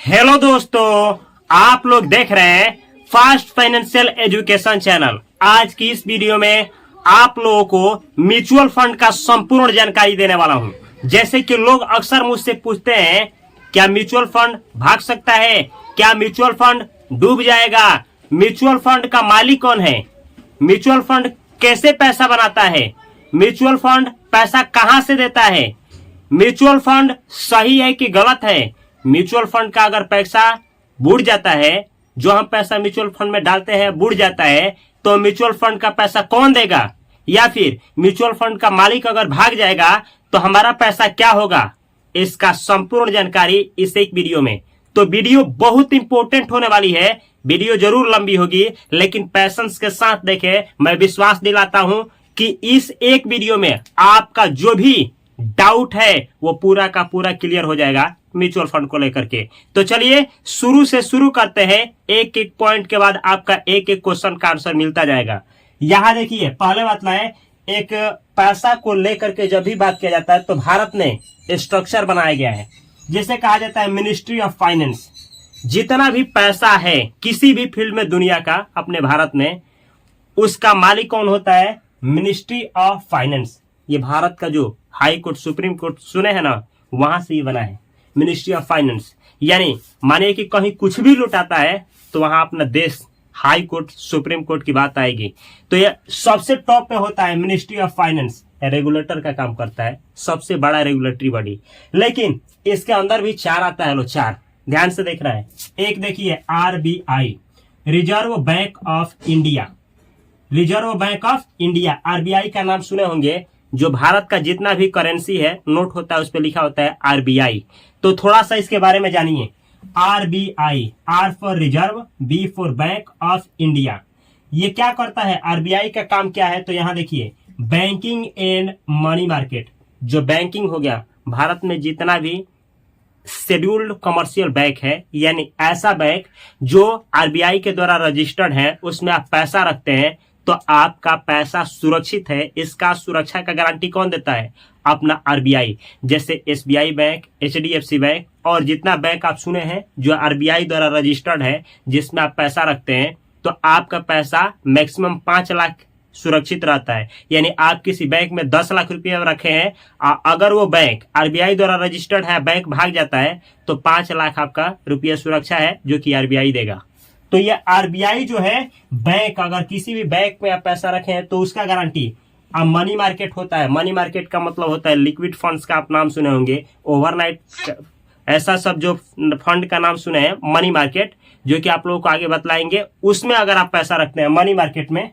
Hello दोस्तों, आप लोग देख रहे हैं फास्ट फाइनेंशियल एजुकेशन चैनल। आज की इस वीडियो में आप लोगों को म्यूचुअल फंड का संपूर्ण जानकारी देने वाला हूं। जैसे कि लोग अक्सर मुझसे पूछते हैं, क्या म्यूचुअल फंड भाग सकता है, क्या म्यूचुअल फंड डूब जाएगा, म्यूचुअल फंड का मालिक कौन है, म्यूचुअल फंड कैसे पैसा बनाता है, म्यूचुअल फंड पैसा कहां से देता है, म्यूचुअल फंड सही है कि गलत है, म्यूचुअल फंड का अगर पैसा बुड़ जाता है, जो हम पैसा म्यूचुअल फंड में डालते हैं बुड़ जाता है, तो म्यूचुअल फंड का पैसा कौन देगा, या फिर म्यूचुअल फंड का मालिक अगर भाग जाएगा तो हमारा पैसा क्या होगा। इसका संपूर्ण जानकारी इस एक वीडियो में। तो वीडियो बहुत इंपॉर्टेंट होने वाली है। वीडियो जरूर लंबी होगी, लेकिन पैशंस के साथ देखें। मैं विश्वास दिलाता हूं कि इस एक वीडियो में आपका जो भी डाउट है वो पूरा का पूरा क्लियर हो जाएगा म्यूचुअल फंड को लेकर के। तो चलिए शुरू से शुरू करते हैं। एक एक पॉइंट के बाद आपका एक एक क्वेश्चन का आंसर मिलता जाएगा। यहां देखिए, पहले बात है, एक पैसा को लेकर के जब भी बात किया जाता है तो भारत में स्ट्रक्चर बनाया गया है, जिसे कहा जाता है मिनिस्ट्री ऑफ फाइनेंस। जितना भी पैसा है किसी भी फील्ड में दुनिया का अपने भारत में, उसका मालिक कौन होता है, मिनिस्ट्री ऑफ फाइनेंस। ये भारत का जो हाई कोर्ट, सुप्रीम कोर्ट सुने हैं ना, वहां से ही बना है मिनिस्ट्री ऑफ फाइनेंस। यानी मानिए कि कहीं कुछ भी लुटाता है तो वहां अपना देश हाई कोर्ट, सुप्रीम कोर्ट की बात आएगी। तो ये सबसे टॉप पे होता है मिनिस्ट्री ऑफ फाइनेंस। रेगुलेटर का काम करता है, सबसे बड़ा रेगुलेटरी बॉडी। लेकिन इसके अंदर भी चार आता है। लो, चार ध्यान से देखना है। एक देखिए RBI, reserve bank of India. Reserve bank of India, RBI का नाम सुने होंगे। जो भारत का जितना भी करेंसी है, नोट होता है, उस पर लिखा होता है आरबीआई। तो थोड़ा सा इसके बारे में जानिए। RBI, R for reserve, B for bank of India. ये क्या करता है, आरबीआई का काम क्या है, तो यहां देखिए, बैंकिंग एंड मनी मार्केट। जो बैंकिंग हो गया, भारत में जितना भी शेड्यूल्ड कमर्शियल बैंक है, यानी ऐसा बैंक जो आरबीआई के द्वारा रजिस्टर्ड है, उसमें आप पैसा रखते हैं तो आपका पैसा सुरक्षित है। इसका सुरक्षा का गारंटी कौन देता है, अपना आरबीआई। जैसे एसबीआई बैंक, एचडीएफसी बैंक और जितना बैंक आप सुने हैं जो आरबीआई द्वारा रजिस्टर्ड है, जिसमें आप पैसा रखते हैं, तो आपका पैसा मैक्सिमम 5 लाख सुरक्षित रहता है। यानी आप किसी बैंक में 10 लाख रुपये रखे हैं, अगर वो बैंक आरबीआई द्वारा रजिस्टर्ड है, बैंक भाग जाता है, तो 5 लाख आपका रुपया सुरक्षा है, जो कि आरबीआई देगा। तो ये आरबीआई जो है बैंक, अगर किसी भी बैंक में आप पैसा रखे हैं तो उसका गारंटी। अब मनी मार्केट होता है। मनी मार्केट का मतलब होता है लिक्विड फंड्स का आप नाम सुने होंगे, ओवरनाइट, ऐसा सब जो फंड का नाम सुने हैं, मनी मार्केट, जो कि आप लोगों को आगे बतलाएंगे। उसमें अगर आप पैसा रखते हैं मनी मार्केट में,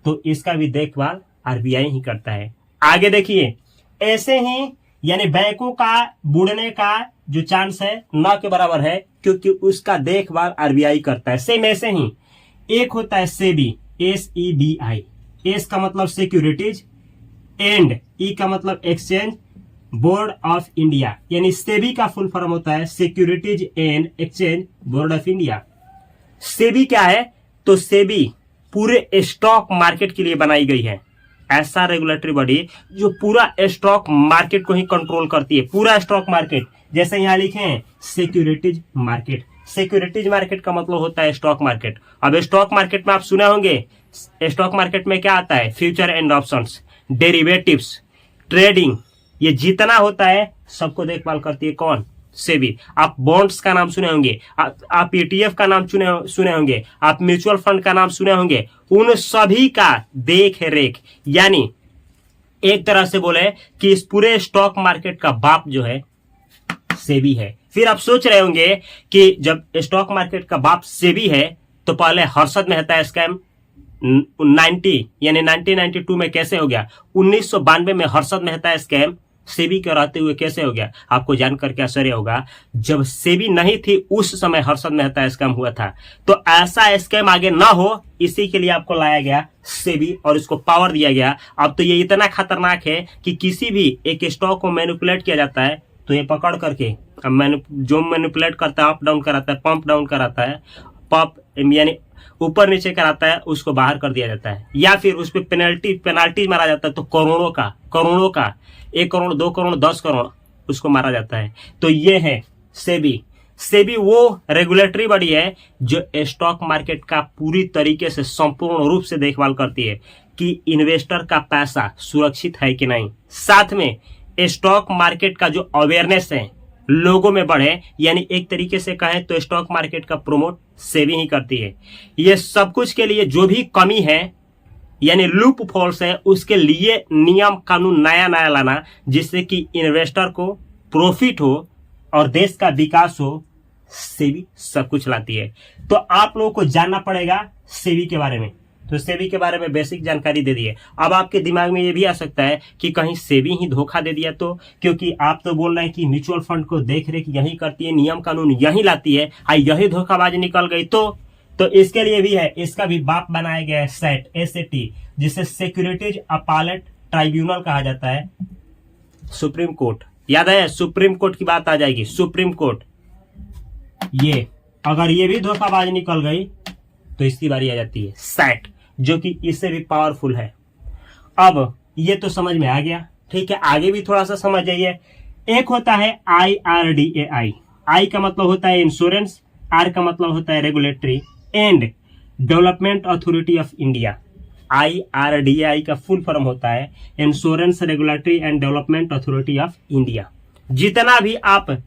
तो इसका भी देखभाल आरबीआई ही करता है। आगे देखिए, ऐसे ही यानी बैंकों का बुड़ने का जो चांस है ना के बराबर है, क्योंकि उसका देखभाल आरबीआई करता है। सेम ऐसे ही एक होता है सेबी, SEBI। एस का मतलब सिक्योरिटीज एंड ई का मतलब एक्सचेंज बोर्ड ऑफ इंडिया। यानी सेबी का फुल फॉर्म होता है securities and exchange board of India. SEBI क्या है, तो सेबी पूरे स्टॉक मार्केट के लिए बनाई गई है। ऐसा रेगुलेटरी बॉडी जो पूरा स्टॉक मार्केट को ही कंट्रोल करती है, पूरा स्टॉक मार्केट। जैसे यहां लिखे हैं सिक्योरिटीज मार्केट। सिक्योरिटीज मार्केट का मतलब होता है स्टॉक मार्केट। अब स्टॉक मार्केट में आप सुने होंगे, स्टॉक मार्केट में क्या आता है, future and options, derivatives, trading, ये जितना होता है सबको देखभाल करती है कौन, सेबी। आप बॉन्ड्स का नाम सुने होंगे, आप ईटीएफ का नाम सुने होंगे, आप म्यूचुअल फंड का नाम सुने होंगे। उन सभी का देख रेख, यानी एक तरह से बोले कि इस पूरे स्टॉक मार्केट का बाप जो है सेबी है। फिर आप सोच रहे होंगे कि जब स्टॉक मार्केट का बाप सेबी है, तो पहले हर्षद मेहता स्कैम 1992 में कैसे हो गया, 1992 में हर्षद मेहता स्कैम सेबी के रहते हुए कैसे हो गया, आपको जानकर के आश्चर्य होगा। जब सेबी नहीं थी उस समय हर्षद मेहता स्कैम हुआ था। तो ऐसा स्कैम आगे ना हो, इसी के लिए आपको लाया गया सेबी और इसको पावर दिया गया। अब तो ये इतना खतरनाक है कि किसी भी एक स्टॉक को मैनिपुलेट किया जाता है तो ये पकड़ करके, जो मैनिपुलेट करता है, अप डाउन कराता है, पंप डाउन कराता है, पॉप यानी ऊपर नीचे कराता है, उसको बाहर कर दिया जाता है, या फिर उस पर पेनाल्टी मारा जाता है। तो करोड़ों का 1 करोड़ 2 करोड़ 10 करोड़ उसको मारा जाता है। तो ये है सेबी। सेबी वो रेगुलेटरी बॉडी है जो स्टॉक मार्केट का पूरी तरीके से संपूर्ण रूप से देखभाल करती है कि इन्वेस्टर का पैसा सुरक्षित है कि नहीं। साथ में स्टॉक मार्केट का जो अवेयरनेस है लोगों में बढ़े, यानी एक तरीके से कहें तो स्टॉक मार्केट का प्रमोट सेबी ही करती है। ये सब कुछ के लिए जो भी कमी है यानी लूप होल्स है, उसके लिए नियम कानून नया नया लाना जिससे कि इन्वेस्टर को प्रॉफिट हो और देश का विकास हो, सेबी सब कुछ लाती है। तो आप लोगों को जानना पड़ेगा सेबी के बारे में। तो सेबी के बारे में बेसिक जानकारी दे दी है। अब आपके दिमाग में ये भी आ सकता है कि कहीं सेबी ही धोखा दे दिया तो, क्योंकि आप तो बोल रहे हैं कि म्यूचुअल फंड को देख रेख यही करती है, नियम कानून यही लाती है, यही धोखाबाज निकल गई तो इसके लिए भी है, इसका भी बाप बनाया गया है सेट SAT, जिसे सिक्योरिटीज अपीलेट ट्राइब्यूनल कहा जाता है। सुप्रीम कोर्ट, याद है सुप्रीम कोर्ट की बात आ जाएगी। सुप्रीम कोर्ट ये अगर ये भी धोखाबाज निकल गई तो इसकी बारी आ जाती है सेट, जो कि इससे भी पावरफुल है। अब ये तो समझ में आ गया, ठीक है। आगे भी थोड़ा सा समझ जाइए। एक होता है IRDAI। आई का मतलब होता है इंश्योरेंस, आर का मतलब होता है regulatory and development authority of India. IRDAI का फुल फॉर्म होता है insurance regulatory and development authority of India. जितना भी आप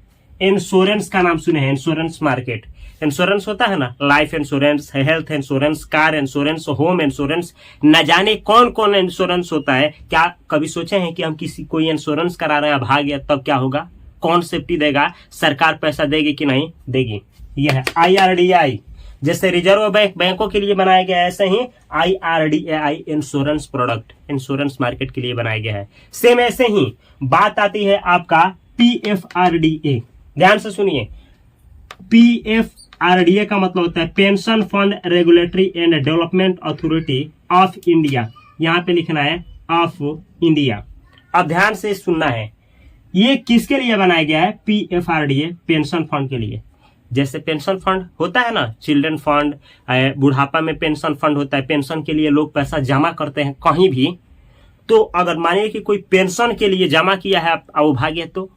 इंश्योरेंस का नाम सुने हैं, इंश्योरेंस मार्केट, इंश्योरेंस होता है ना, life insurance, health insurance, car insurance, home insurance, न जाने कौन कौन इंश्योरेंस होता है। क्या कभी सोचे हैं कि हम कोई इंश्योरेंस करा रहे हैं, भाग गया तब क्या होगा, कौन सेफ्टी देगा, सरकार पैसा देगी कि नहीं देगी। यह है IRDAI। जैसे रिजर्व बैंक बैंकों के लिए बनाया गया है, ऐसे ही IRDAI insurance product insurance market के लिए बनाया गया है। सेम ऐसे ही बात आती है आपका PFRDA। ध्यान से सुनिए, PFRDA का मतलब होता है pension fund regulatory and development authority of India. यहाँ पे लिखना है ऑफ इंडिया। अब ध्यान से सुनना है, ये किसके लिए बनाया गया है? PFRDA पेंशन फंड के लिए। जैसे पेंशन फंड होता है ना, चिल्ड्रन फंड, बुढ़ापा में पेंशन फंड होता है, पेंशन के लिए लोग पैसा जमा करते हैं कहीं भी। तो अगर मानिए कि कोई पेंशन के लिए जमा किया है अवभाग्य, तो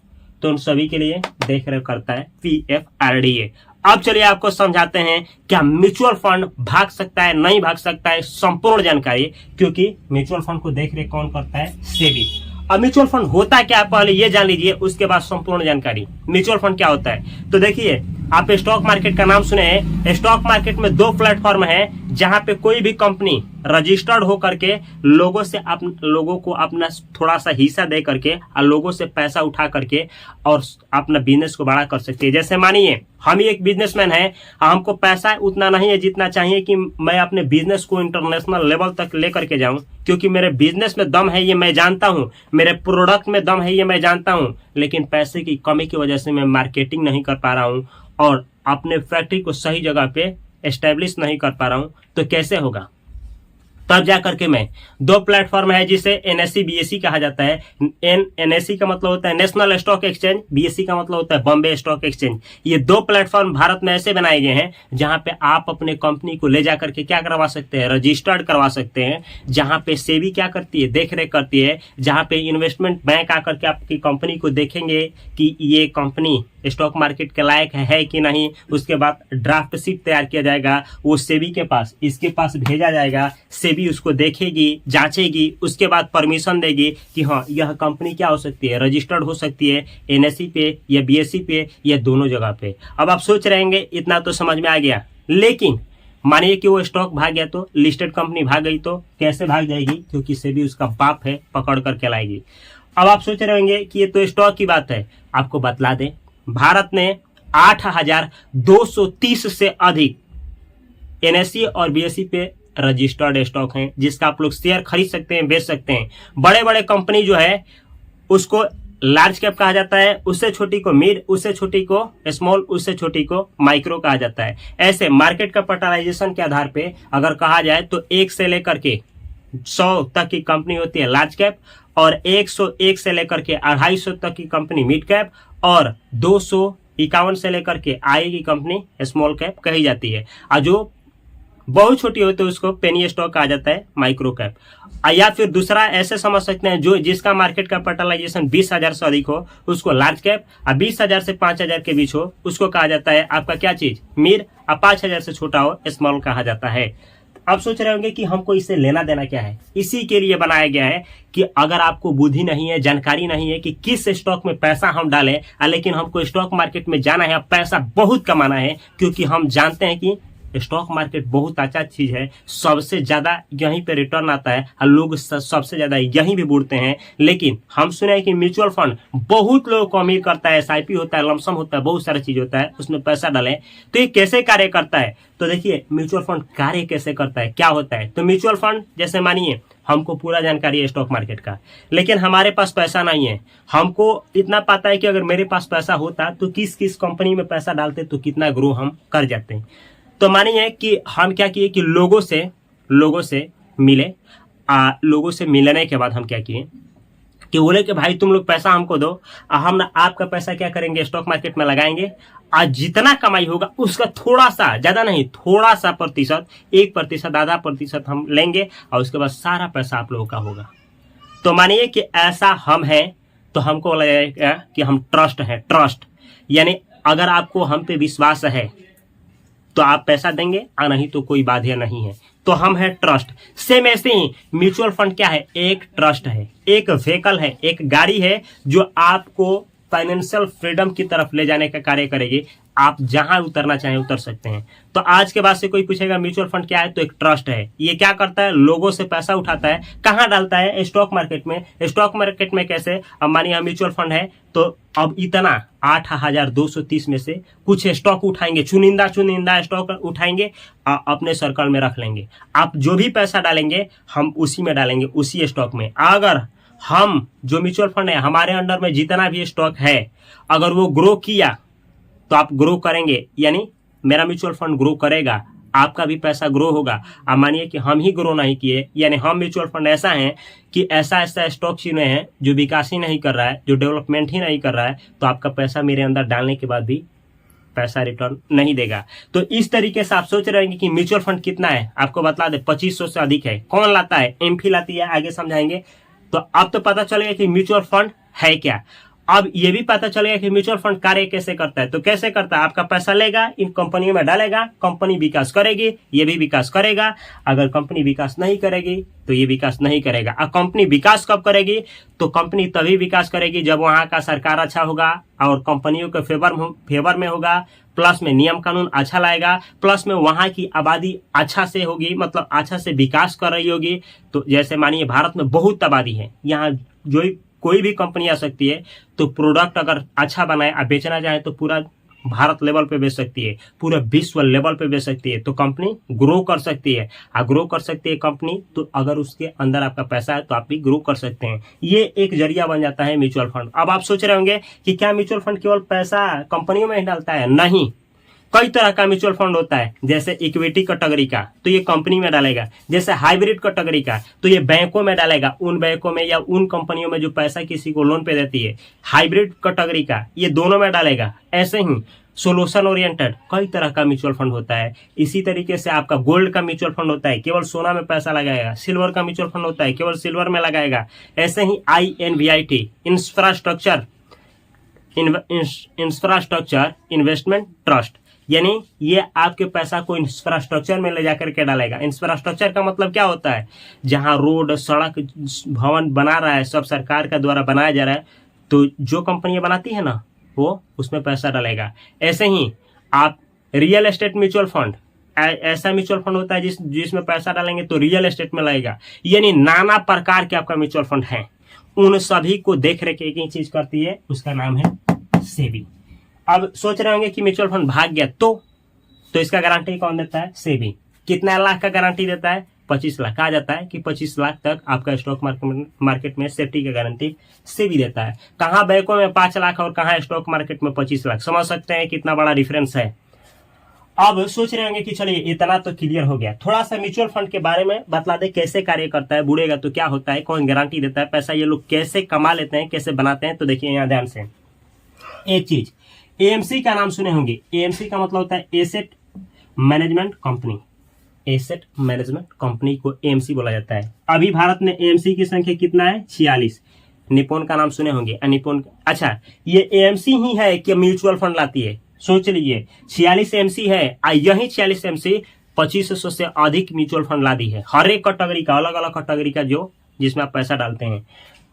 उन सभी के लिए देख रेख करता है PFRDA। अब चलिए आपको समझाते हैं क्या म्यूचुअल फंड भाग सकता है नहीं भाग सकता है, संपूर्ण जानकारी, क्योंकि म्यूचुअल फंड को देख रेख कौन करता है? सेबी। अब म्यूचुअल फंड होता क्या है पहले ये जान लीजिए, उसके बाद संपूर्ण जानकारी। म्यूचुअल फंड क्या होता है तो देखिए, आप स्टॉक मार्केट का नाम सुने हैं। स्टॉक मार्केट में 2 प्लेटफॉर्म है जहां पे कोई भी कंपनी रजिस्टर्ड हो करके लोगों को अपना थोड़ा सा हिस्सा दे करके और लोगों से पैसा उठा करके और अपना बिजनेस को बड़ा कर सकती है। जैसे मानिए हम ही एक बिजनेसमैन है, हमको पैसा उतना नहीं है जितना चाहिए कि मैं अपने बिजनेस को इंटरनेशनल लेवल तक लेकर के जाऊं, क्योंकि मेरे बिजनेस में दम है ये मैं जानता हूं, मेरे प्रोडक्ट में दम है ये मैं जानता हूं, लेकिन पैसे की कमी की वजह से मैं मार्केटिंग नहीं कर पा रहा हूं और अपने फैक्ट्री को सही जगह पे एस्टेब्लिश नहीं कर पा रहा हूं। तो कैसे होगा? तब जाकर के मैं 2 प्लेटफॉर्म है जिसे NSE BSE कहा जाता है। NSE का मतलब होता है नेशनल स्टॉक एक्सचेंज, BSE का मतलब होता है बॉम्बे स्टॉक एक्सचेंज। ये 2 प्लेटफॉर्म भारत में ऐसे बनाए गए हैं जहां पे आप अपने कंपनी को ले जाकर के क्या करवा सकते हैं? रजिस्टर्ड करवा सकते हैं। जहां पे सेबी क्या करती है? देख रेख करती है। जहां पे इन्वेस्टमेंट बैंक आकर के आपकी कंपनी को देखेंगे कि ये कंपनी स्टॉक मार्केट के लायक है कि नहीं। उसके बाद ड्राफ्ट शीट तैयार किया जाएगा, वो सेबी के पास, इसके पास भेजा जाएगा। सेबी उसको देखेगी, जांचेगी, उसके बाद परमिशन देगी कि हाँ यह कंपनी क्या हो सकती है? रजिस्टर्ड हो सकती है NSE पे या BSE पे या दोनों जगह पे। अब आप सोच रहेंगे इतना तो समझ में आ गया, लेकिन मानिए कि वो स्टॉक भाग गया, तो लिस्टेड कंपनी भाग गई तो कैसे भाग जाएगी? क्योंकि सेबी उसका बाप है, पकड़ करके लाएगी। अब आप सोच रहे होंगे कि ये तो स्टॉक की बात है। आपको बतला दें, भारत ने 8,230 से अधिक NSE और BSE पे रजिस्टर्ड स्टॉक हैं, जिसका आप लोग शेयर खरीद सकते हैं, बेच सकते हैं। बड़े बड़े कंपनी जो है उसको लार्ज कैप कहा जाता है, उससे छोटी को मिड, उससे छोटी को स्मॉल, उससे छोटी को माइक्रो कहा जाता है। ऐसे मार्केट कैपिटलाइजेशन के आधार पे अगर कहा जाए तो 1 से लेकर के 100 तक की कंपनी होती है लार्ज कैप, और 101 से लेकर के 250 तक की कंपनी मिड कैप, और 251 से लेकर के आए की कंपनी स्मॉल कैप कही जाती है। और जो बहुत छोटी हो तो उसको पेनी स्टॉक आ जाता है, माइक्रो कैप। या फिर दूसरा ऐसे समझ सकते हैं, जो जिसका मार्केट कैपिटलाइजेशन 20,000 से अधिक हो उसको लार्ज कैप, और 20,000 से 5,000 के बीच हो उसको कहा जाता है आपका क्या चीज, मिड, और 5,000 से छोटा हो स्मॉल कहा जाता है। अब सोच रहे होंगे कि हमको इससे लेना देना क्या है। इसी के लिए बनाया गया है कि अगर आपको बुद्धि नहीं है, जानकारी नहीं है कि किस स्टॉक में पैसा हम डालें, लेकिन हमको स्टॉक मार्केट में जाना है, पैसा बहुत कमाना है, क्योंकि हम जानते हैं कि स्टॉक मार्केट बहुत अच्छा चीज है, सबसे ज्यादा यहीं पे रिटर्न आता है और लोग सबसे ज्यादा यहीं भी बुड़ते हैं। लेकिन हम सुने कि म्यूचुअल फंड बहुत लोगों को अमीर करता है, SIP होता है, लमसम होता है, बहुत सारा चीज होता है, उसमें पैसा डालें। तो ये कैसे कार्य करता है, तो देखिए म्यूचुअल फंड कार्य कैसे करता है, क्या होता है। तो म्यूचुअल फंड जैसे मानिए हमको पूरा जानकारी है स्टॉक मार्केट का, लेकिन हमारे पास पैसा नहीं है। हमको इतना पता है कि अगर मेरे पास पैसा होता तो किस किस कंपनी में पैसा डालते तो कितना ग्रो हम कर जाते हैं। तो मानिए कि हम क्या किए कि लोगों से मिले, लोगों से मिलने के बाद हम क्या किए कि बोले कि भाई तुम लोग पैसा हमको दो, हम ना आपका पैसा क्या करेंगे स्टॉक मार्केट में लगाएंगे, आज जितना कमाई होगा उसका थोड़ा सा, ज्यादा नहीं, थोड़ा सा प्रतिशत, 1%, आधा प्रतिशत हम लेंगे और उसके बाद सारा पैसा आप लोगों का होगा। तो मानिए कि ऐसा हम हैं तो हमको लगेगा कि हम ट्रस्ट है, ट्रस्ट यानी अगर आपको हम पे विश्वास है तो आप पैसा देंगे और नहीं तो कोई बाधा नहीं है, तो हम है ट्रस्ट। सेम ऐसे ही म्यूचुअल फंड क्या है, एक ट्रस्ट है, एक व्हीकल है, एक गाड़ी है जो आपको फाइनेंशियल फ्रीडम की तरफ ले जाने का कार्य करेगी। आप जहां उतरना चाहें उतर सकते हैं। तो आज के बाद से कोई पूछेगा म्यूचुअल फंड क्या है, तो एक ट्रस्ट है। ये क्या करता है, लोगों से पैसा उठाता है, कहां डालता है, स्टॉक मार्केट में। स्टॉक मार्केट में कैसे, अब मानिए म्यूचुअल फंड है तो अब इतना 8,230 में से कुछ स्टॉक उठाएंगे, चुनिंदा स्टॉक उठाएंगे, अपने सर्कल में रख लेंगे। आप जो भी पैसा डालेंगे हम उसी में डालेंगे, उसी स्टॉक में। अगर हम जो म्यूचुअल फंड है हमारे अंडर में जितना भी स्टॉक है अगर वो ग्रो किया तो आप ग्रो करेंगे, यानी मेरा म्यूचुअल फंड ग्रो करेगा, आपका भी पैसा ग्रो होगा। अब मानिए कि हम ही ग्रो नहीं किए, यानी हम म्यूचुअल फंड ऐसा है कि ऐसा स्टॉक चुने हैं जो विकास ही नहीं कर रहा है, जो डेवलपमेंट ही नहीं कर रहा है, तो आपका पैसा मेरे अंदर डालने के बाद भी पैसा रिटर्न नहीं देगा। तो इस तरीके से आप सोच रहे हैं कि म्यूचुअल फंड कितना है, आपको बता दे 2500 से अधिक है। कौन लाता है, एमफी लाती है, आगे समझाएंगे। तो अब तो पता चलेगा कि म्यूचुअल फंड है क्या। अब ये भी पता चलेगा कि म्यूचुअल फंड कार्य कैसे करता है। तो कैसे करता है, आपका पैसा लेगा, इन कंपनियों में डालेगा, कंपनी विकास करेगी, ये भी विकास करेगा। अगर कंपनी विकास नहीं करेगी तो ये विकास नहीं करेगा। और कंपनी विकास कब करेगी, तो कंपनी तभी विकास करेगी जब वहां का सरकार अच्छा होगा और कंपनियों के फेवर में होगा, प्लस में नियम कानून अच्छा लाएगा, प्लस में वहां की आबादी अच्छा से होगी, मतलब अच्छा से विकास कर रही होगी। तो जैसे मानिए भारत में बहुत आबादी है, यहाँ जो कोई भी कंपनी आ सकती है, तो प्रोडक्ट अगर अच्छा बनाए और बेचना चाहे तो पूरा भारत लेवल पे बेच सकती है, पूरा विश्व लेवल पे बेच सकती है। तो कंपनी ग्रो कर सकती है, और ग्रो कर सकती है कंपनी, तो अगर उसके अंदर आपका पैसा है तो आप भी ग्रो कर सकते हैं। ये एक जरिया बन जाता है म्यूचुअल फंड। अब आप सोच रहे होंगे कि क्या म्यूचुअल फंड केवल पैसा कंपनियों में ही डालता है, नहीं, कई तरह का म्यूचुअल फंड होता है। जैसे इक्विटी कैटेगरी का तो ये कंपनी में डालेगा, जैसे हाइब्रिड कैटेगरी का तो ये बैंकों में डालेगा, उन बैंकों में या उन कंपनियों में जो पैसा किसी को लोन पे देती है। हाइब्रिड कैटेगरी का ये दोनों में डालेगा। ऐसे ही सोल्यूशन ओरिएंटेड कई तरह का म्यूचुअल फंड होता है। इसी तरीके से आपका गोल्ड का म्यूचुअल फंड होता है, केवल सोना में पैसा लगाएगा। सिल्वर का म्यूचुअल फंड होता है, केवल सिल्वर में लगाएगा। ऐसे ही INVIT इंफ्रास्ट्रक्चर इन्वेस्टमेंट ट्रस्ट, यानी ये आपके पैसा को इंफ्रास्ट्रक्चर में ले जाकर के डालेगा। इंफ्रास्ट्रक्चर का मतलब क्या होता है, जहां रोड, सड़क, भवन बना रहा है, सब सरकार का द्वारा बनाया जा रहा है, तो जो कंपनियां बनाती है ना वो उसमें पैसा डालेगा। ऐसे ही आप रियल एस्टेट म्यूचुअल फंड, ऐसा म्यूचुअल फंड होता है जिसमें पैसा डालेंगे तो रियल एस्टेट में लगेगा। यानी नाना प्रकार के आपका म्यूचुअल फंड है, उन सभी को देख रेख एक ही चीज करती है, उसका नाम है सेबी। अब सोच रहे होंगे कि म्यूचुअल फंड भाग गया तो इसका गारंटी कौन देता है, सेबी। कितना लाख का गारंटी देता है, 25 लाख। कहा जाता है कि 25 लाख तक आपका स्टॉक मार्केट में सेफ्टी का गारंटी सेबी देता है। कहाँ बैंकों में 5 लाख और कहाँ स्टॉक मार्केट में 25 लाख, समझ सकते हैं कितना बड़ा डिफरेंस है। अब सोच रहे होंगे कि चलिए इतना तो क्लियर हो गया, थोड़ा सा म्यूचुअल फंड के बारे में बतला दे, कैसे कार्य करता है, बुड़ेगा तो क्या होता है, कौन गारंटी देता है, पैसा ये लोग कैसे कमा लेते हैं, कैसे बनाते हैं। तो देखिए यहाँ ध्यान से एक चीज, AMC का नाम सुने होंगे। AMC का मतलब होता है asset management company. Asset management company को एएमसी बोला जाता है। अभी भारत में एएमसी की संख्या कितना है? 46। निप्पॉन का नाम सुने होंगे। निप्पॉन, अच्छा ये एएमसी ही है कि म्यूचुअल फंड लाती है? सोच लीजिए 46 एएमसी है, यही 46 एएमसी 2500 से अधिक म्यूचुअल फंड ला दी है। हर एक कैटेगरी का, अलग अलग कैटेगरी का, जो जिसमें आप पैसा डालते हैं।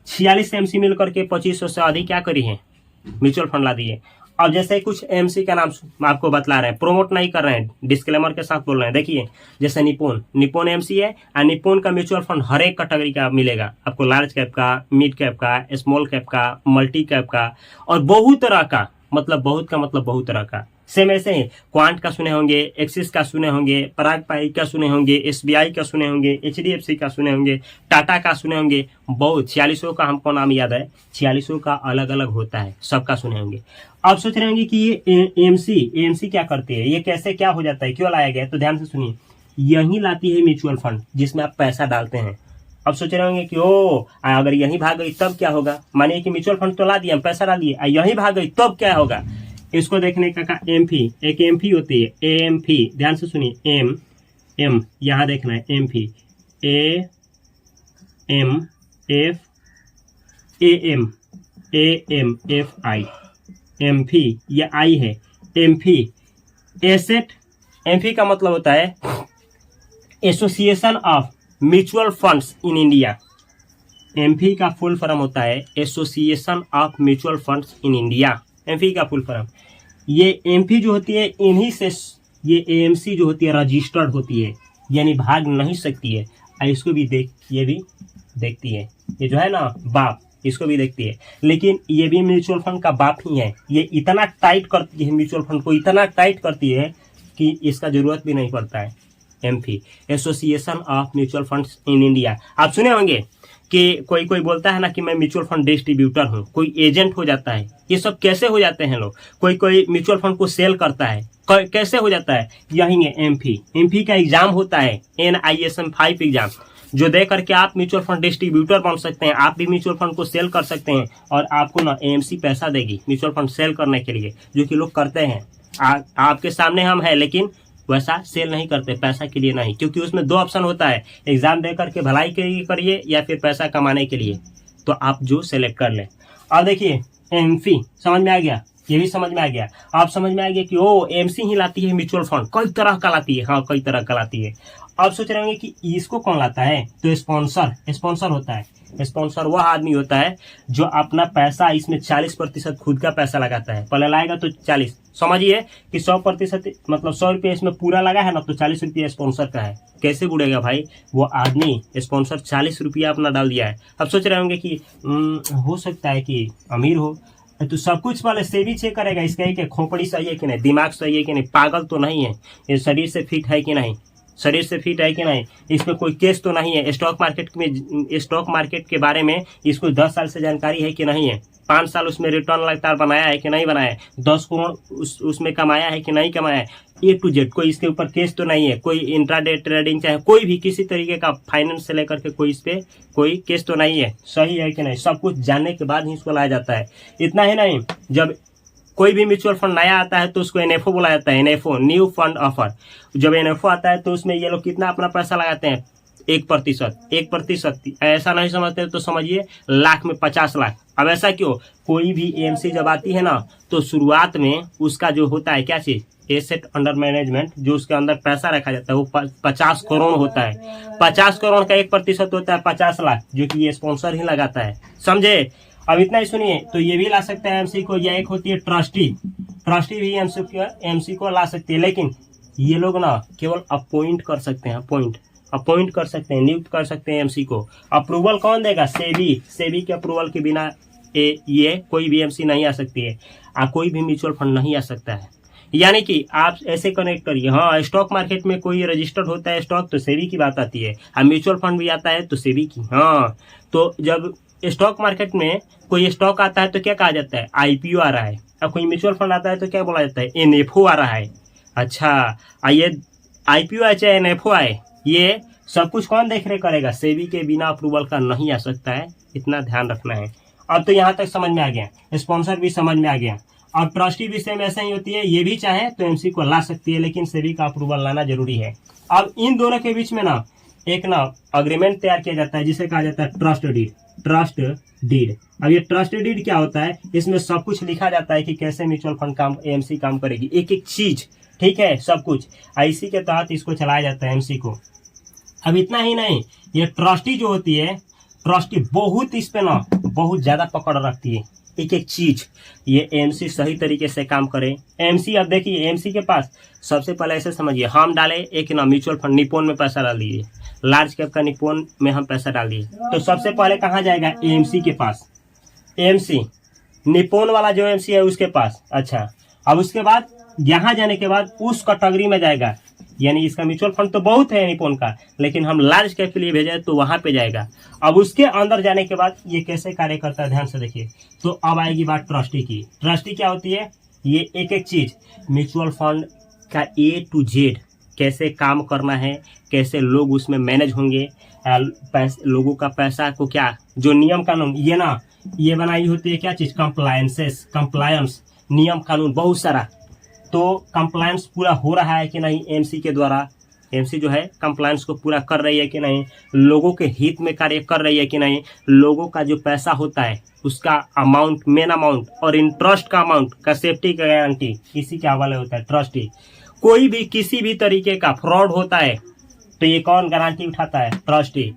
46 एएमसी मिलकर के 2500 से अधिक क्या करी है? म्यूचुअल फंड ला दी है। अब जैसे कुछ एएमसी का नाम आपको बतला रहे हैं, प्रोमोट नहीं कर रहे हैं, डिस्क्लेमर के साथ बोल रहे हैं। देखिए जैसे निप्पॉन एएमसी है, और निप्पॉन का म्यूचुअल फंड हर एक कैटेगरी का मिलेगा आपको, लार्ज कैप का, मिड कैप का, स्मॉल कैप का, मल्टी कैप का, और बहुत तरह का, मतलब बहुत तरह का। सेम ऐसे ही क्वांट का सुने होंगे, एक्सिस का सुने होंगे, पराग पाई का सुने होंगे, एसबीआई का सुने होंगे, एचडीएफसी का सुने होंगे, टाटा का सुने होंगे। बहुत 46 का हमको नाम याद है, 46 का अलग अलग होता है, सबका सुने होंगे। अब सोच रहे होंगे कि ये एएमसी क्या करती है, ये कैसे क्या हो जाता है, क्यों लाया गया है? तो ध्यान से सुनिए, यही लाती है म्यूचुअल फंड जिसमें आप पैसा डालते हैं। अब सोच रहे होंगे कि अगर यही भाग गई तब क्या होगा? मानिए कि म्यूचुअल फंड तो ला दिया, पैसा डाल दिए, यही भाग गई तब क्या होगा? इसको देखने का एमफी, एक एमफी होती है, एमफी, ध्यान से सुनिए, एम यहां देखना है, एमफी, AMFI, एमफी, ये आई है, एमफी एसेट। एमफी का मतलब होता है association of mutual funds in India. AMFI का फुल फॉर्म होता है association of mutual funds in India, AMFI का फुल फॉर्म। ये एमफी जो होती है, इन्हीं से ये एएमसी जो होती है रजिस्टर्ड होती है, यानी भाग नहीं सकती है। इसको भी ये भी देखती है, ये जो है ना बाप, इसको भी देखती है। लेकिन ये भी म्यूचुअल फंड का बाप ही है। ये इतना टाइट करती है, म्यूचुअल फंड को इतना टाइट करती है कि इसका जरूरत भी नहीं पड़ता है। AMFI, association of mutual funds in India. आप सुने होंगे कि कोई बोलता है ना कि मैं म्यूचुअल फंड डिस्ट्रीब्यूटर हूँ, कोई एजेंट हो जाता है। ये सब कैसे हो जाते हैं लोग? कोई म्यूचुअल फंड को सेल करता है, कैसे हो जाता है? यही है एमफी का एग्जाम होता है, NISM 5 एग्जाम, जो दे करके आप म्यूचुअल फंड डिस्ट्रीब्यूटर बन सकते हैं। आप भी म्यूचुअल फंड को सेल कर सकते हैं, और आपको ना एएमसी पैसा देगी म्यूचुअल फंड सेल करने के लिए, जो कि लोग करते हैं। आपके सामने हम है, लेकिन वैसा सेल नहीं करते, पैसा के लिए नहीं, क्योंकि उसमें 2 ऑप्शन होता है, एग्जाम दे करके भलाई के लिए करिए या फिर पैसा कमाने के लिए। तो आप जो सेलेक्ट कर लें। अब देखिए एमफी समझ में आ गया, ये भी समझ में आ गया। आप समझ में आ गया कि एएमसी ही लाती है म्यूचुअल फंड, कई तरह का लाती है। हाँ, कई तरह का लाती है। अब सोच रहे होंगे कि इसको कौन लाता है? तो स्पॉन्सर होता है। स्पॉन्सर वह आदमी होता है जो अपना पैसा इसमें 40% खुद का पैसा लगाता है। पहले लाएगा तो 40, समझिए कि 100%, मतलब 100 रुपये इसमें पूरा लगा है ना, तो 40 रुपये स्पॉन्सर का है। कैसे बुड़ेगा भाई? वो आदमी स्पॉन्सर 40 रुपया अपना डाल दिया है। अब सोच रहे होंगे कि हो सकता है कि अमीर हो, तो सब कुछ वाले सेवी चेक करेगा इसका कि खोपड़ी सही है कि नहीं, दिमाग सही है कि नहीं, पागल तो नहीं है, ये शरीर से फिट है कि नहीं, इसमें कोई केस तो नहीं है, स्टॉक मार्केट के बारे में इसको 10 साल से जानकारी है कि नहीं है, 5 साल उसमें रिटर्न लगातार बनाया है कि नहीं बनाया है, 10 करोड़ उसमें कमाया है कि नहीं कमाया है, A to Z कोई इसके ऊपर केस तो नहीं है, कोई इंट्राडे ट्रेडिंग चाहे कोई भी किसी तरीके का फाइनेंस से लेकर के कोई इस पे कोई केस तो नहीं है, सही है कि नहीं, सब कुछ जानने के बाद ही इसको लाया जाता है। इतना ही नहीं, जब कोई भी म्यूचुअल फंड नया आता है तो उसको NFO बोला जाता है, NFO, न्यू फंड ऑफर। जब NFO आता है तो उसमें ये लोग कितना अपना पैसा लगाते हैं? 1%। ऐसा नहीं समझते तो समझिए लाख में 50 लाख। अब ऐसा क्यों? कोई भी एएमसी जब आती है ना, तो शुरुआत में उसका जो होता है क्या चीज, एसेट अंडर मैनेजमेंट, जो उसके अंदर पैसा रखा जाता है वो 50 करोड़ होता है। 50 करोड़ का 1% होता है 50 लाख, जो कि ये स्पॉन्सर ही लगाता है, समझे? अब इतना ही सुनिए, तो ये भी ला सकते हैं एएमसी को, या एक होती है ट्रस्टी भी एएमसी को ला सकती है। लेकिन ये लोग ना केवल अपॉइंट कर सकते हैं, अपॉइंट कर सकते हैं, नियुक्त कर सकते हैं एएमसी को। अप्रूवल कौन देगा? सेबी के अप्रूवल के बिना ये कोई भी एएमसी नहीं आ सकती है, कोई भी म्यूचुअल फंड नहीं आ सकता है। यानी कि आप ऐसे कनेक्ट करिए, हाँ स्टॉक मार्केट में कोई रजिस्टर्ड होता है स्टॉक तो सेबी की बात आती है, म्यूचुअल फंड भी आता है तो सेबी की। हाँ, तो जब स्टॉक मार्केट में कोई स्टॉक आता है तो क्या कहा जाता है? IPO आ रहा है। अब कोई म्यूचुअल फंड आता है तो क्या बोला जाता है? NFO आ रहा है। अच्छा, ये IPO आए चाहे NFO आए, ये सब कुछ कौन देख रेख करेगा? सेबी के बिना अप्रूवल का नहीं आ सकता है, इतना ध्यान रखना है। अब तो यहाँ तक समझ में आ गया, स्पॉन्सर भी समझ में आ गया। अब ट्रस्टी भी सेम ऐसा ही होती है, ये भी चाहे तो एमसी को ला सकती है, लेकिन सेबी का अप्रूवल लाना जरूरी है। अब इन दोनों के बीच में ना एक ना अग्रीमेंट तैयार किया जाता है जिसे कहा जाता है ट्रस्ट डीड। ट्रस्ट डीड, अब ये ट्रस्ट डीड क्या होता है, इसमें सब कुछ लिखा जाता है कि कैसे म्यूचुअल फंड काम, एमसी काम करेगी, एक एक चीज, ठीक है, सब कुछ इसी के तहत इसको चलाया जाता है एमसी को। अब इतना ही नहीं, ये ट्रस्टी जो होती है, ट्रस्टी बहुत इस पे ना बहुत ज्यादा पकड़ रखती है, एक एक चीज, ये एमसी सही तरीके से काम करे। एमसी, अब देखिए एमसी के पास सबसे पहले ऐसे समझिए, हम डाले एक ना म्यूचुअल फंड निपोन में पैसा डाल दिए, लार्ज कैप का निपोन में हम पैसा डाल दिए, तो सबसे पहले कहाँ जाएगा, एमसी के पास, एमसी निपोन वाला जो एमसी है उसके पास। अच्छा, अब उसके बाद यहाँ जाने के बाद उस कैटेगरी में जाएगा, यानी इसका म्यूचुअल फंड तो बहुत है निपोन का, लेकिन हम लार्ज कैप के लिए भेजे तो वहां पे जाएगा। अब उसके अंदर जाने के बाद ये कैसे कार्य करता है, ध्यान से देखिए। तो अब आएगी बात ट्रस्टी की। ट्रस्टी क्या होती है, ये एक एक चीज म्यूचुअल फंड का ए टू जेड कैसे काम करना है, कैसे लोग उसमें मैनेज होंगे, लोगों का पैसा को क्या, जो नियम कानून ये ना ये बनाई होती है, क्या चीज, कंप्लायंस, नियम कानून बहुत सारा। तो कंप्लायंस पूरा हो रहा है कि नहीं एमसी के द्वारा, एमसी जो है कंप्लायंस को पूरा कर रही है कि नहीं, लोगों के हित में कार्य कर रही है कि नहीं, लोगों का जो पैसा होता है उसका अमाउंट, मेन अमाउंट और इंटरेस्ट का अमाउंट का सेफ्टी का गारंटी इसी के हवाले होता है ट्रस्टी। कोई भी किसी भी तरीके का फ्रॉड होता है तो ये कौन गारंटी उठाता है, trustee.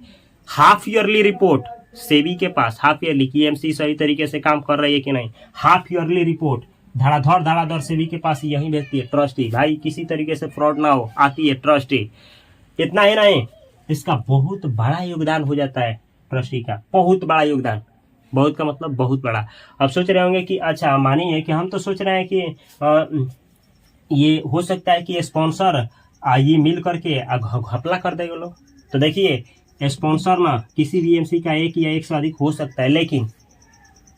Half yearly report SEBI के पास, हाफ ईयरली की एमसी सही तरीके से काम कर रही है कि नहीं, हाफ ईयरली रिपोर्ट धड़ाधड़ सेबी के पास यही भेजती है ट्रस्टी, भाई किसी तरीके से फ्रॉड ना हो, आती है ट्रस्टी। इतना ही नहीं, इसका बहुत बड़ा योगदान हो जाता है ट्रस्टी का, बहुत बड़ा योगदान, बहुत का मतलब बहुत बड़ा। अब सोच रहे होंगे कि अच्छा मानिए कि हम तो सोच रहे हैं कि ये हो सकता है कि स्पॉन्सर ये मिल करके घपला कर देगा लोग। तो देखिए स्पॉन्सर ना किसी भी एमसी का एक या एक से अधिक हो सकता है, लेकिन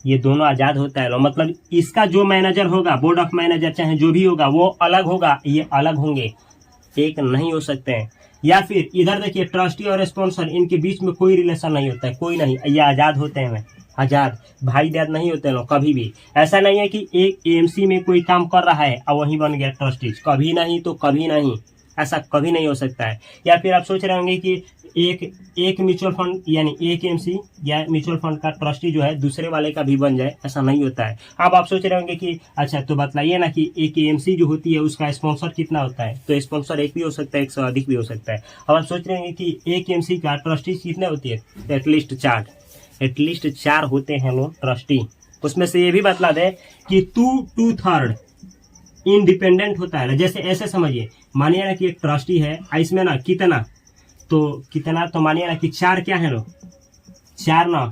ये दोनों आजाद होता है, मतलब इसका जो मैनेजर होगा, बोर्ड ऑफ मैनेजर चाहे जो भी होगा वो अलग होगा, ये अलग होंगे, एक नहीं हो सकते हैं। या फिर इधर देखिए ट्रस्टी और स्पॉन्सर, इनके बीच में कोई रिलेशन नहीं होता है, कोई नहीं, ये आजाद होते हैं, आजाद भाई दयाद नहीं होते लोग कभी भी। ऐसा नहीं है कि एक एमसी में कोई काम कर रहा है और वहीं बन गया ट्रस्टी, कभी नहीं, तो कभी नहीं, ऐसा कभी नहीं हो सकता है। या फिर आप सोच रहे होंगे कि एक म्यूचुअल फंड यानी एक एमसी या म्यूचुअल फंड का ट्रस्टी जो है दूसरे वाले का भी बन जाए, ऐसा नहीं होता है। अब आप सोच रहे होंगे कि अच्छा तो बतलाइए ना कि एक एमसी जो होती है उसका स्पॉन्सर कितना होता है, तो स्पॉन्सर एक भी हो सकता है, एक से अधिक भी हो सकता है। अब आप सोच रहे होंगे कि एक एमसी का ट्रस्टी कितने होती है, एटलीस्ट चार होते हैं लोग ट्रस्टी। उसमें से ये भी बतला दे कि 2/3 इंडिपेंडेंट होता है। जैसे ऐसे समझिए, मानिए ना कि एक ट्रस्टी है, इसमें ना कितना तो मानिए ना कि 4 क्या है लोग, 4 ना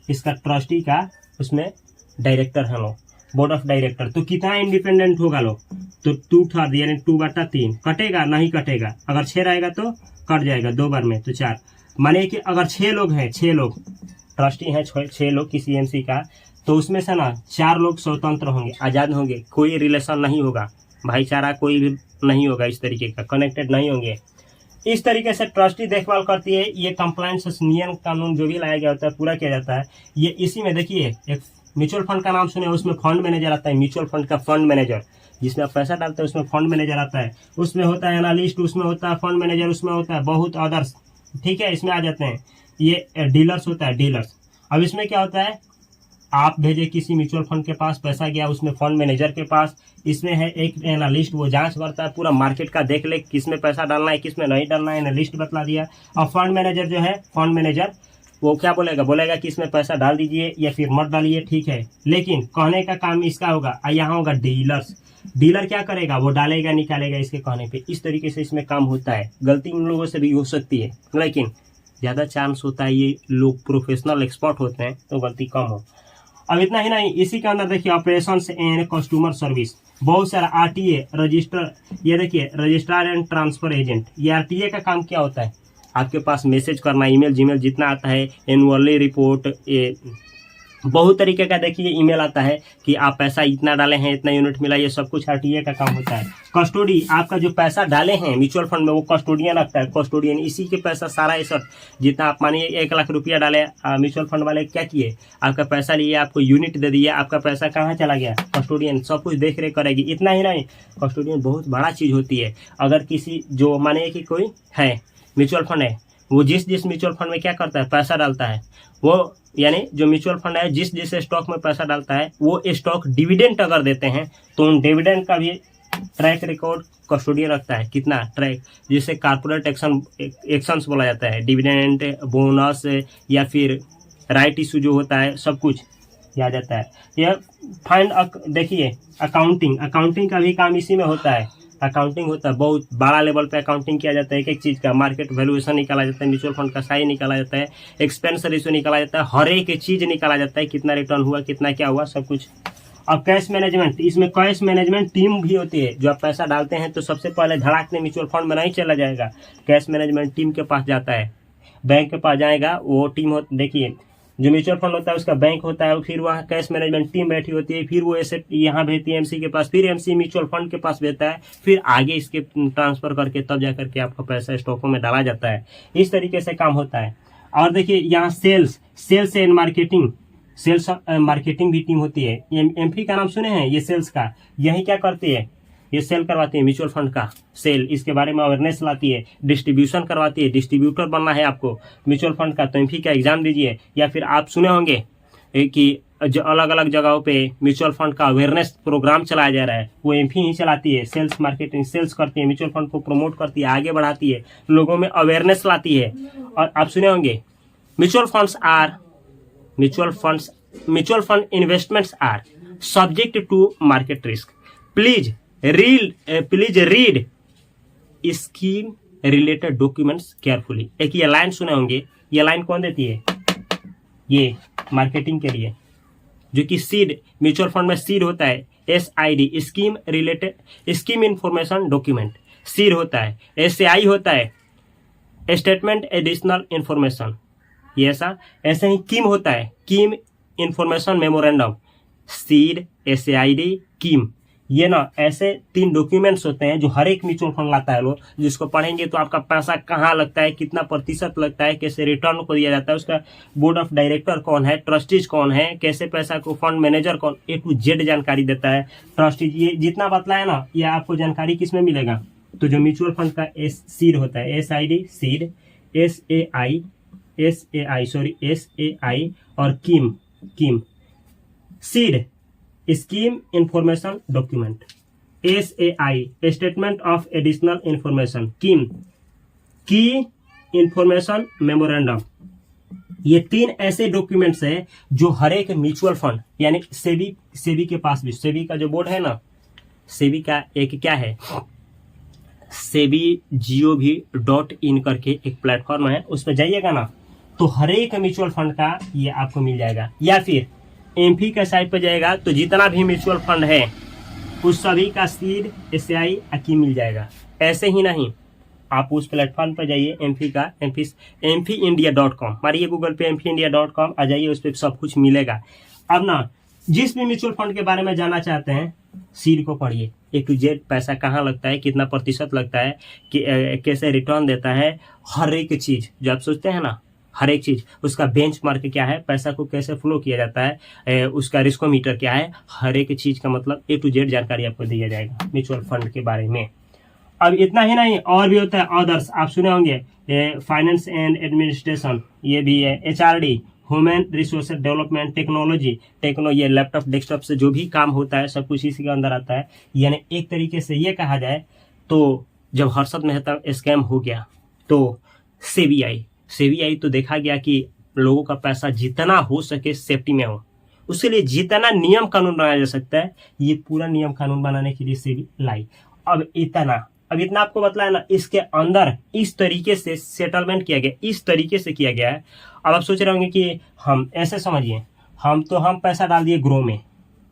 इसका ट्रस्टी का उसमें डायरेक्टर है लोग, बोर्ड ऑफ डायरेक्टर। तो कितना इंडिपेंडेंट होगा लोग, तो 2/3 यानी 2/3 कटेगा, नहीं कटेगा, अगर 6 रहेगा तो कट जाएगा 2 बार में, तो 4। मानिए कि अगर 6 लोग हैं, 6 लोग ट्रस्टी हैं, 6 लोग किसी एमसी का, तो उसमें से ना 4 लोग स्वतंत्र होंगे, आजाद होंगे, कोई रिलेशन नहीं होगा, भाईचारा कोई भी नहीं होगा, इस तरीके का कनेक्टेड नहीं होंगे। इस तरीके से ट्रस्टी देखभाल करती है। ये कंप्लायंस नियम कानून जो भी लाया गया होता है पूरा किया जाता है। ये इसी में देखिए एक म्यूचुअल फंड का नाम सुने, उसमें फंड मैनेजर आता है, म्यूचुअल फंड का फंड मैनेजर, जिसमें आप पैसा डालते हैं उसमें फंड मैनेजर आता है, उसमें होता है एनालिस्ट, उसमें होता है फंड मैनेजर, उसमें होता है बहुत अदर्स, ठीक है, इसमें आ जाते हैं। ये डीलर्स होता है, डीलर्स। अब इसमें क्या होता है, आप भेजे किसी म्यूचुअल फंड के पास, पैसा गया उसमें फंड मैनेजर के पास, इसमें है एक एनालिस्ट, वो जांच करता है पूरा मार्केट का, देख ले किसमें पैसा डालना है किसमें नहीं डालना है, एनालिस्ट बतला दिया। और फंड मैनेजर जो है, फंड मैनेजर वो क्या बोलेगा कि इसमें पैसा डाल दीजिए या फिर मत डालिए, ठीक है, लेकिन कहने का काम इसका होगा। यहाँ होगा डीलर्स, डीलर क्या करेगा, वो डालेगा निकालेगा इसके कहने पे। इस तरीके से इसमें काम होता है। गलती उन लोगों से भी हो सकती है, लेकिन ज़्यादा चांस होता है ये लोग प्रोफेशनल एक्सपर्ट होते हैं तो गलती कम हो। अब इतना ही नहीं, इसी के अंदर देखिए ऑपरेशन एंड कस्टमर सर्विस, बहुत सारा आरटीए रजिस्टर, ये देखिए रजिस्ट्रार एंड ट्रांसफर एजेंट। ये आरटीए का काम क्या होता है, आपके पास मैसेज करना, ईमेल जीमेल जितना आता है, एनुअली रिपोर्ट, ये बहुत तरीके का देखिए ईमेल आता है कि आप पैसा इतना डाले हैं, इतना यूनिट मिला, ये सब कुछ आरटीए का काम होता है। कस्टोडी, आपका जो पैसा डाले हैं म्यूचुअल फंड में वो कस्टोडियन रखता है। कस्टोडियन इसी के पैसा सारा ये सब, जितना आप मानिए 1 लाख रुपया डाले, म्यूचुअल फंड वाले क्या किए, आपका पैसा लिए, आपको यूनिट दे दिए, आपका पैसा कहाँ चला गया, कस्टोडियन सब कुछ देख रेख करेगी। इतना ही नहीं, कस्टोडियन बहुत बड़ा चीज़ होती है। अगर किसी जो मानिए कि कोई है म्यूचुअल फंड है, वो जिस म्यूचुअल फंड में क्या करता है, पैसा डालता है, वो यानी जो म्यूचुअल फंड है जिस स्टॉक में पैसा डालता है, वो स्टॉक डिविडेंड अगर देते हैं तो उन डिविडेंड का भी ट्रैक रिकॉर्ड कस्टोडियन रखता है। कितना ट्रैक, जिसे कॉर्पोरेट एक्शंस बोला जाता है, डिविडेंड, बोनस या फिर राइट इशू जो होता है, सब कुछ किया जाता है। यह फाइंड देखिए अकाउंटिंग का भी काम इसी में होता है। अकाउंटिंग होता है, बहुत बड़ा लेवल पे अकाउंटिंग किया जाता है। एक एक चीज़ का मार्केट वैल्यूएशन निकाला जाता है, म्यूचुअल फंड का साइज निकाला जाता है, एक्सपेंस रेशियो निकाला जाता है, हर एक चीज़ निकाला जाता है, कितना रिटर्न हुआ, कितना क्या हुआ, सब कुछ। अब कैश मैनेजमेंट, इसमें कैश मैनेजमेंट टीम भी होती है। जो आप पैसा डालते हैं तो सबसे पहले धड़ाक ने म्यूचुअल फंड में नहीं चला जाएगा, कैश मैनेजमेंट टीम के पास जाता है, बैंक के पास जाएगा। वो टीम देखिए जो म्यूचुअल फंड होता है उसका बैंक होता है, फिर वहाँ कैश मैनेजमेंट टीम बैठी होती है, फिर वो ऐसे यहाँ भेजती है एमसी के पास, फिर एमसी म्यूचुअल फंड के पास भेजता है, फिर आगे इसके ट्रांसफर करके तब जा करके आपका पैसा स्टॉकों में डाला जाता है। इस तरीके से काम होता है। और देखिए यहाँ sales and marketing, sales marketing भी टीम होती है। एमपी का नाम सुने हैं, ये सेल्स का, यही क्या करती है, ये सेल करवाती है म्यूचुअल फंड का सेल, इसके बारे में अवेयरनेस लाती है, डिस्ट्रीब्यूशन करवाती है। डिस्ट्रीब्यूटर बनना है आपको म्यूचुअल फंड का तो एमपी का एग्जाम दीजिए। या फिर आप सुने होंगे कि जो अलग अलग जगहों पे म्यूचुअल फंड का अवेयरनेस प्रोग्राम चलाया जा रहा है, वो एमपी ही चलाती है। सेल्स मार्केटिंग, सेल्स करती है, म्यूचुअल फंड को प्रमोट करती है, आगे बढ़ाती है, लोगों में अवेयरनेस लाती है। और आप सुने होंगे mutual fund investments are subject to market risk. Please read scheme related documents carefully. एक ये लाइन सुने होंगे, ये लाइन कौन देती है, ये मार्केटिंग के लिए, जो कि सीड, म्यूचुअल फंड में सीड होता है, SID, scheme information document, seed होता है। SAI होता है, स्टेटमेंट एडिशनल इंफॉर्मेशन, ये ऐसे ही कीम होता है, कीम इंफॉर्मेशन मेमोरेंडम, सीड, SAID, कीम। ये ना ऐसे 3 डॉक्यूमेंट्स होते हैं जो हर एक म्यूचुअल फंड लाता है लोग, जिसको पढ़ेंगे तो आपका पैसा कहाँ लगता है, कितना प्रतिशत लगता है, कैसे रिटर्न को दिया जाता है, उसका बोर्ड ऑफ डायरेक्टर कौन है, ट्रस्टीज कौन है, कैसे पैसा को फंड मैनेजर कौन, A to Z जानकारी देता है ट्रस्टीज। ये जितना बतलाया ना, ये आपको जानकारी किस में मिलेगा, तो जो म्यूचुअल फंड का सीड होता है, SID, सीड, SAI और KIM. SID scheme information document, SAI statement of additional information, KIM key information memorandum. ये 3 ऐसे डॉक्यूमेंट्स हैं जो हर एक म्यूचुअल फंड, यानी सेबी के पास भी, सेबी का जो बोर्ड है ना, सेबी का एक क्या है, SEBI.gov.in करके एक प्लेटफॉर्म है, उस पर जाइएगा ना तो हर एक म्यूचुअल फंड का ये आपको मिल जाएगा। या फिर एमपी के साइट पर जाएगा तो जितना भी म्यूचुअल फंड है उस सभी का सीड, SAI, कीम मिल जाएगा। ऐसे ही नहीं, आप उस प्लेटफॉर्म पर जाइए, mpindia.com मारिए गूगल पे, mpindia.com आ जाइए, उस पर सब कुछ मिलेगा। अब ना जिस भी म्यूचुअल फंड के बारे में जानना चाहते हैं, सीड को पढ़िए, A to Z पैसा कहाँ लगता है, कितना प्रतिशत लगता है, कि कैसे रिटर्न देता है, हर एक चीज़ जो आप सोचते हैं ना, हर एक चीज़, उसका बेंचमार्क क्या है, पैसा को कैसे फ्लो किया जाता है, उसका रिस्कोमीटर क्या है, हर एक चीज़ का मतलब A to Z जानकारी आपको दिया जाएगा म्यूचुअल फंड के बारे में। अब इतना ही नहीं, और भी होता है अदर्स, आप सुने होंगे फाइनेंस एंड एडमिनिस्ट्रेशन, ये भी है, HRD, human resource development, technology, ये लैपटॉप डेस्कटॉप से जो भी काम होता है सब कुछ इसी के अंदर आता है। यानी एक तरीके से ये कहा जाए तो जब हर्षद मेहता स्कैम हो गया तो सेबीआई तो देखा गया कि लोगों का पैसा जितना हो सके सेफ्टी में हो, उसके लिए जितना नियम कानून बनाया जा सकता है, ये पूरा नियम कानून बनाने के लिए सेबी लाई। अब इतना आपको बतलाया ना, इसके अंदर इस तरीके से सेटलमेंट किया गया, इस तरीके से किया गया है। अब आप सोच रहे होंगे कि हम ऐसे समझिए, हम पैसा डाल दिए ग्रो में,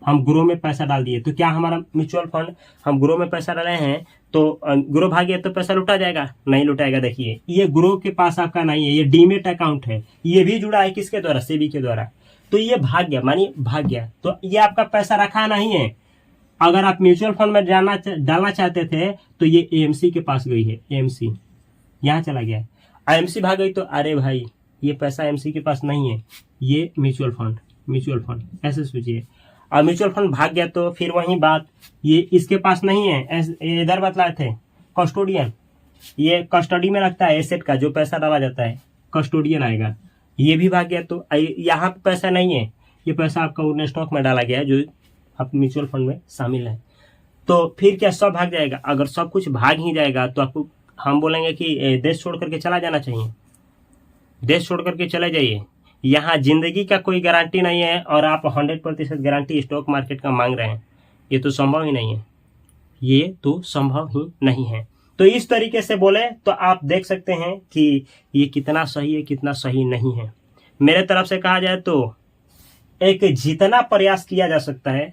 हम ग्रो में पैसा डाल दिए, तो क्या हमारा म्यूचुअल फंड, हम ग्रो में पैसा डाले हैं तो ग्रो भागे तो पैसा लुटा जाएगा? नहीं लुटाएगा। देखिए ये ग्रो के पास आपका नहीं है, ये डीमेट अकाउंट है, ये भी जुड़ा है किसके द्वारा, सेबी के द्वारा। तो ये भाग गया, मानिए भाग गया, तो ये आपका पैसा रखा नहीं है। अगर आप म्यूचुअल फंड में डालना चाहते थे तो ये एएमसी के पास गई है, एएमसी यहाँ चला गया है, एएमसी भाग गई, तो अरे भाई ये पैसा एएमसी के पास नहीं है, ये म्यूचुअल फंड ऐसे सोचिए। और म्यूचुअल फंड भाग गया तो फिर वही बात, ये इसके पास नहीं है, इधर बतलाए थे कस्टोडियन, ये कस्टडी में रखता है एसेट का, जो पैसा डाला जाता है कस्टोडियन आएगा, ये भी भाग गया। तो यहाँ पे पैसा नहीं है, ये पैसा आपका उन स्टॉक में डाला गया है जो आप म्यूचुअल फंड में शामिल है। तो फिर क्या सब भाग जाएगा? अगर सब कुछ भाग ही जाएगा तो आपको हम बोलेंगे कि देश छोड़ करके चला जाना चाहिए, देश छोड़ करके चले जाइए। यहाँ जिंदगी का कोई गारंटी नहीं है और आप 100% गारंटी स्टॉक मार्केट का मांग रहे हैं, ये तो संभव ही नहीं है, ये तो संभव ही नहीं है। तो इस तरीके से बोले तो आप देख सकते हैं कि ये कितना सही है, कितना सही नहीं है। मेरे तरफ से कहा जाए तो एक जितना प्रयास किया जा सकता है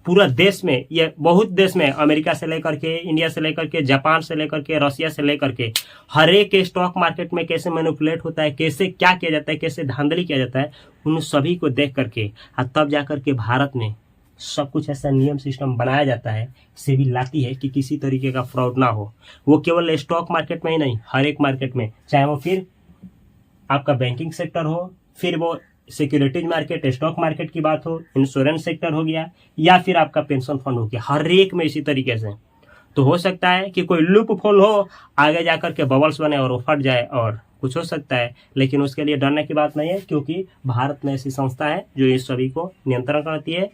पूरा देश में, ये बहुत देश में, अमेरिका से लेकर के, इंडिया से लेकर के, जापान से लेकर के, रसिया से लेकर के, हर एक स्टॉक मार्केट में कैसे मैनिपुलेट होता है, कैसे क्या किया जाता है, कैसे धांधली किया जाता है, उन सभी को देख करके तब जाकर के भारत में सब कुछ ऐसा नियम सिस्टम बनाया जाता है, सेबी लाती है कि किसी तरीके का फ्रॉड ना हो। वो केवल स्टॉक मार्केट में ही नहीं, हर एक मार्केट में, चाहे वो फिर आपका बैंकिंग सेक्टर हो, फिर वो सिक्योरिटीज मार्केट, स्टॉक मार्केट की बात हो, इंश्योरेंस सेक्टर हो गया, या फिर आपका पेंशन फंड हो गया, हर एक में इसी तरीके से। तो हो सकता है कि कोई लूप होल हो, आगे जाकर के बबल्स बने और वो फट जाए और कुछ हो सकता है, लेकिन उसके लिए डरने की बात नहीं है, क्योंकि भारत में ऐसी संस्था है जो इस सभी को नियंत्रण करती है,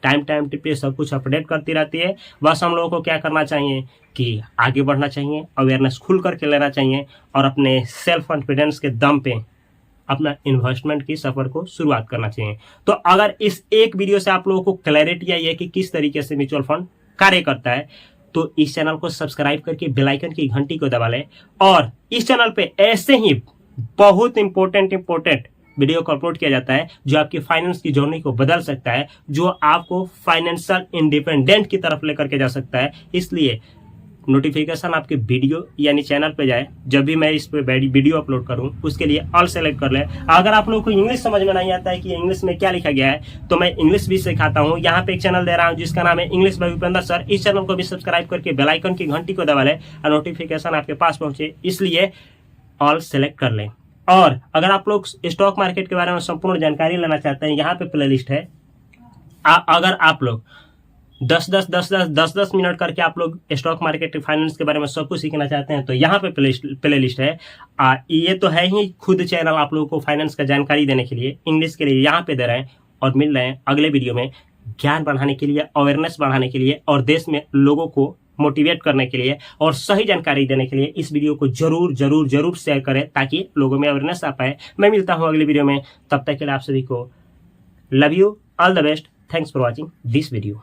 टाइम पे सब कुछ अपडेट करती रहती है। बस हम लोगों को क्या करना चाहिए कि आगे बढ़ना चाहिए, अवेयरनेस खुल करके लेना चाहिए और अपने सेल्फ कॉन्फिडेंस के दम पे अपना इन्वेस्टमेंट की सफर को शुरुआत करना चाहिए। तो अगर इस एक वीडियो से आप लोगों को क्लैरिटी आई है कि किस तरीके से म्यूचुअल फंड कार्य करता है, तो इस चैनल को सब्सक्राइब करके बेल आइकन की घंटी को दबा लें और इस चैनल पे ऐसे ही बहुत इंपॉर्टेंट वीडियो को अपलोड किया जाता है जो आपकी फाइनेंस की जर्नी को बदल सकता है, जो आपको फाइनेंशियल इंडिपेंडेंट की तरफ लेकर के जा सकता है। इसलिए नोटिफिकेशन आपके वीडियो यानी चैनल पे जाए, जब भी मैं इस पे वीडियो अपलोड करूं उसके लिए ऑल सेलेक्ट कर लें। अगर आप लोगों को इंग्लिश समझ में नहीं आता है कि इंग्लिश में क्या लिखा गया है, तो मैं इंग्लिश भी सिखाता हूं। यहाँ पे एक चैनल दे रहा हूं जिसका नाम है इंग्लिश बाय भूपेंद्र सर। इस चैनल को भी सब्सक्राइब करके बेल आइकन की घंटी को दबा लें और नोटिफिकेशन आपके पास पहुंचे, इसलिए ऑल सेलेक्ट कर लें। और अगर आप लोग स्टॉक मार्केट के बारे में संपूर्ण जानकारी लेना चाहते हैं, यहाँ पे प्लेलिस्ट है। अगर आप लोग 10 मिनट करके आप लोग स्टॉक मार्केट फाइनेंस के बारे में सब कुछ सीखना चाहते हैं, तो यहाँ पे प्लेलिस्ट है। ये तो है ही खुद चैनल आप लोगों को फाइनेंस का जानकारी देने के लिए, इंग्लिश के लिए यहाँ पे दे रहे हैं और मिल रहे हैं अगले वीडियो में ज्ञान बढ़ाने के लिए, अवेयरनेस बढ़ाने के लिए और देश में लोगों को मोटिवेट करने के लिए और सही जानकारी देने के लिए इस वीडियो को जरूर शेयर करें ताकि लोगों में अवेयरनेस आ पाए। मैं मिलता हूं अगली वीडियो में, तब तक के लिए आप सभी को love you, all the best, thanks for watching this video.